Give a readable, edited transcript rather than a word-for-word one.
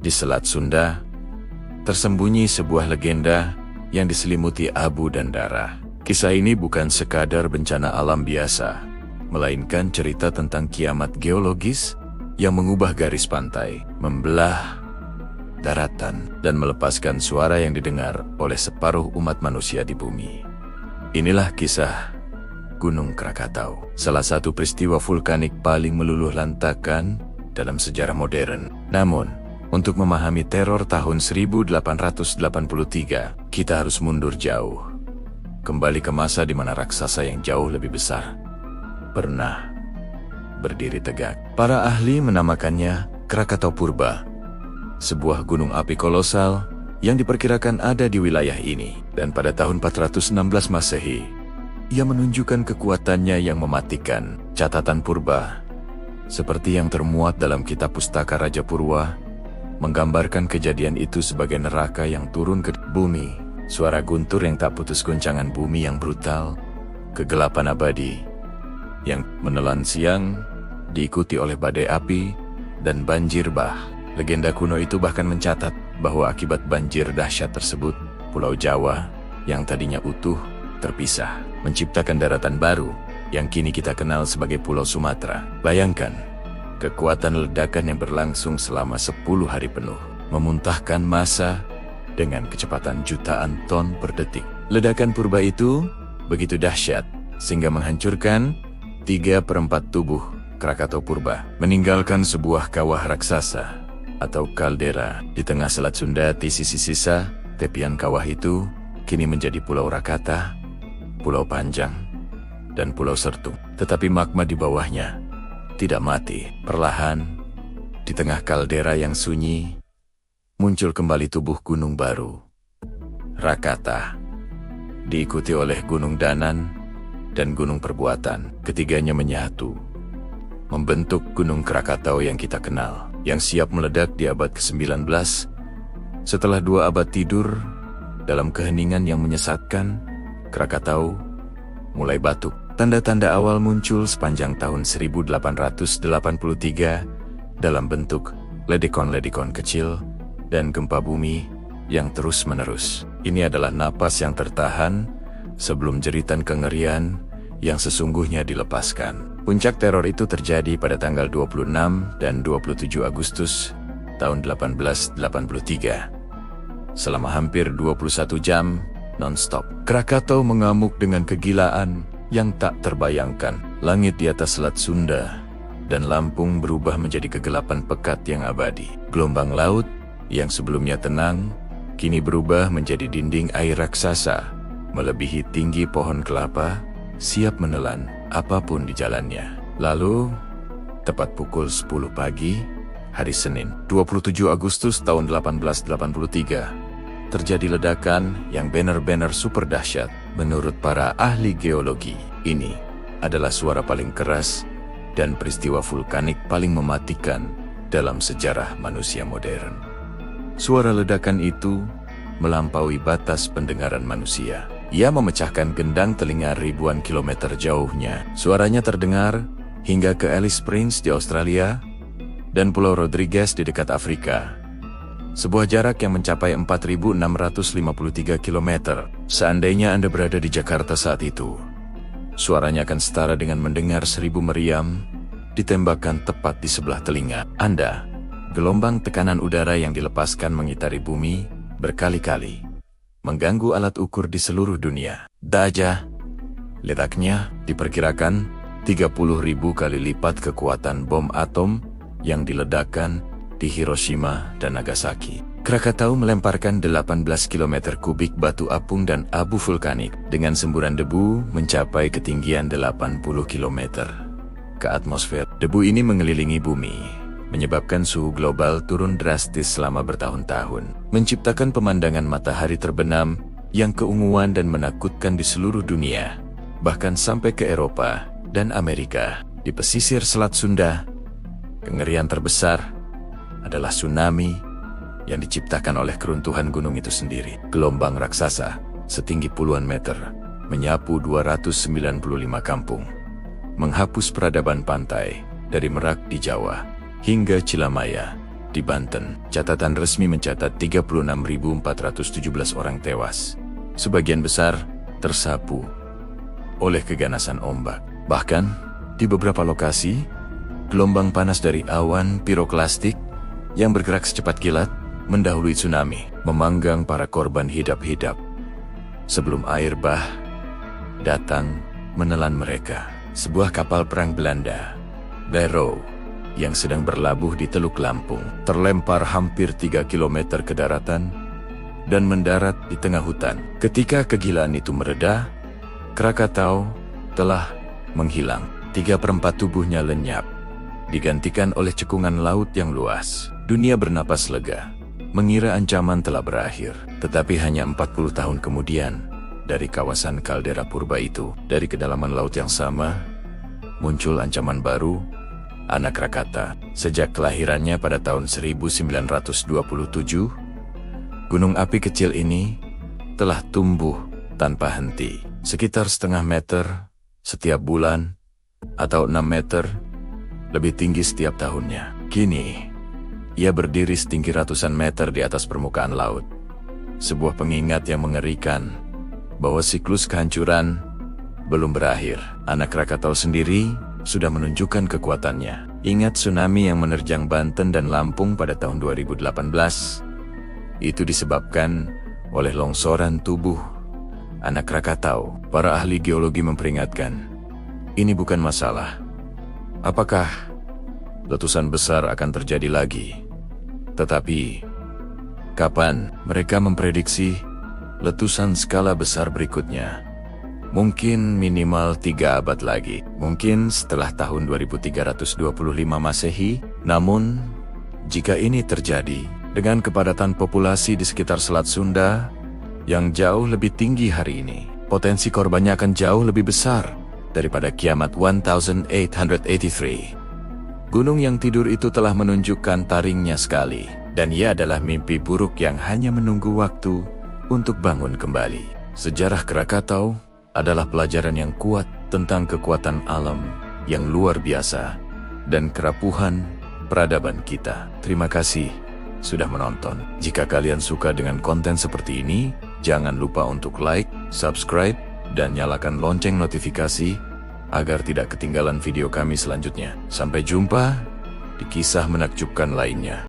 Di Selat Sunda, tersembunyi sebuah legenda yang diselimuti abu dan darah. Kisah ini bukan sekadar bencana alam biasa, melainkan cerita tentang kiamat geologis yang mengubah garis pantai, membelah daratan, dan melepaskan suara yang didengar oleh separuh umat manusia di bumi. Inilah kisah Gunung Krakatau, salah satu peristiwa vulkanik paling meluluh lantakan dalam sejarah modern. Namun, untuk memahami teror tahun 1883, kita harus mundur jauh. Kembali ke masa di mana raksasa yang jauh lebih besar pernah berdiri tegak. Para ahli menamakannya Krakatau Purba, sebuah gunung api kolosal yang diperkirakan ada di wilayah ini. Dan pada tahun 416 Masehi, ia menunjukkan kekuatannya yang mematikan. Catatan Purba, seperti yang termuat dalam kitab Pustaka Raja Purwa, menggambarkan kejadian itu sebagai neraka yang turun ke bumi, suara guntur yang tak putus, guncangan bumi yang brutal, kegelapan abadi yang menelan siang, diikuti oleh badai api dan banjir bah. Legenda kuno itu bahkan mencatat bahwa akibat banjir dahsyat tersebut, Pulau Jawa yang tadinya utuh terpisah, menciptakan daratan baru yang kini kita kenal sebagai Pulau Sumatera. Bayangkan, kekuatan ledakan yang berlangsung selama 10 hari penuh, memuntahkan massa dengan kecepatan jutaan ton per detik. Ledakan purba itu begitu dahsyat sehingga menghancurkan 3/4 tubuh Krakatau Purba, meninggalkan sebuah kawah raksasa atau kaldera di tengah Selat Sunda. Di sisi sisa tepian kawah itu kini menjadi Pulau Rakata, Pulau Panjang, dan Pulau Sertung. Tetapi magma di bawahnya tidak mati. Perlahan, di tengah kaldera yang sunyi, muncul kembali tubuh gunung baru, Rakata, diikuti oleh Gunung Danan dan Gunung Perbuatan. Ketiganya menyatu, membentuk Gunung Krakatau yang kita kenal, yang siap meledak di abad ke-19. Setelah 2 abad tidur dalam keheningan yang menyesatkan, Krakatau mulai batuk. Tanda-tanda awal muncul sepanjang tahun 1883 dalam bentuk ledikon-ledikon kecil dan gempa bumi yang terus-menerus. Ini adalah napas yang tertahan sebelum jeritan kengerian yang sesungguhnya dilepaskan. Puncak teror itu terjadi pada tanggal 26 dan 27 Agustus tahun 1883. Selama hampir 21 jam non-stop, Krakatau mengamuk dengan kegilaan yang tak terbayangkan. Langit di atas Selat Sunda dan Lampung berubah menjadi kegelapan pekat yang abadi. Gelombang laut yang sebelumnya tenang kini berubah menjadi dinding air raksasa, melebihi tinggi pohon kelapa, siap menelan apapun di jalannya. Lalu, tepat pukul 10 pagi, hari Senin, 27 Agustus tahun 1883, terjadi ledakan yang benar-benar super dahsyat. Menurut para ahli geologi, ini adalah suara paling keras dan peristiwa vulkanik paling mematikan dalam sejarah manusia modern. Suara ledakan itu melampaui batas pendengaran manusia. Ia memecahkan gendang telinga ribuan kilometer jauhnya. Suaranya terdengar hingga ke Alice Springs di Australia dan Pulau Rodrigues di dekat Afrika. Sebuah jarak yang mencapai 4.653 km. Seandainya Anda berada di Jakarta saat itu, suaranya akan setara dengan mendengar 1000 meriam ditembakkan tepat di sebelah telinga Anda. Gelombang tekanan udara yang dilepaskan mengitari bumi berkali-kali, mengganggu alat ukur di seluruh dunia. Daja, letaknya diperkirakan 30.000 kali lipat kekuatan bom atom yang diledakkan di Hiroshima dan Nagasaki. Krakatau melemparkan 18 km kubik batu apung dan abu vulkanik dengan semburan debu mencapai ketinggian 80 km ke atmosfer. Debu ini mengelilingi bumi, menyebabkan suhu global turun drastis selama bertahun-tahun, menciptakan pemandangan matahari terbenam yang keunguan dan menakutkan di seluruh dunia, bahkan sampai ke Eropa dan Amerika. Di pesisir Selat Sunda, kengerian terbesar adalah tsunami yang diciptakan oleh keruntuhan gunung itu sendiri. Gelombang raksasa setinggi puluhan meter menyapu 295 kampung, menghapus peradaban pantai dari Merak di Jawa hingga Cilamaya di Banten. Catatan resmi mencatat 36.417 orang tewas. Sebagian besar tersapu oleh keganasan ombak. Bahkan, di beberapa lokasi, gelombang panas dari awan piroklastik yang bergerak secepat kilat mendahului tsunami, memanggang para korban hidap-hidap sebelum air bah datang menelan mereka. Sebuah kapal perang Belanda, Barrow, yang sedang berlabuh di Teluk Lampung, terlempar hampir 3 km ke daratan dan mendarat di tengah hutan. Ketika kegilaan itu mereda, Krakatau telah menghilang. 3/4 tubuhnya lenyap, digantikan oleh cekungan laut yang luas. Dunia bernapas lega, mengira ancaman telah berakhir. Tetapi hanya 40 tahun kemudian, dari kawasan kaldera purba itu, dari kedalaman laut yang sama, muncul ancaman baru, anak Krakatau. Sejak kelahirannya pada tahun 1927, gunung api kecil ini telah tumbuh tanpa henti, sekitar setengah meter setiap bulan, atau 6 meter lebih tinggi setiap tahunnya. Kini, ia berdiri setinggi ratusan meter di atas permukaan laut. Sebuah pengingat yang mengerikan bahwa siklus kehancuran belum berakhir. Anak Krakatau sendiri sudah menunjukkan kekuatannya. Ingat tsunami yang menerjang Banten dan Lampung pada tahun 2018? Itu disebabkan oleh longsoran tubuh anak Krakatau. Para ahli geologi memperingatkan, ini bukan masalah apakah letusan besar akan terjadi lagi, tetapi kapan. Mereka memprediksi letusan skala besar berikutnya. Mungkin minimal 3 abad lagi. Mungkin setelah tahun 2325 Masehi. Namun, jika ini terjadi, dengan kepadatan populasi di sekitar Selat Sunda yang jauh lebih tinggi hari ini, potensi korbannya akan jauh lebih besar daripada kiamat 1883. Gunung yang tidur itu telah menunjukkan taringnya sekali, dan ia adalah mimpi buruk yang hanya menunggu waktu untuk bangun kembali. Sejarah Krakatau adalah pelajaran yang kuat tentang kekuatan alam yang luar biasa dan kerapuhan peradaban kita. Terima kasih sudah menonton. Jika kalian suka dengan konten seperti ini, jangan lupa untuk like, subscribe, dan nyalakan lonceng notifikasi agar tidak ketinggalan video kami selanjutnya. Sampai jumpa di kisah menakjubkan lainnya.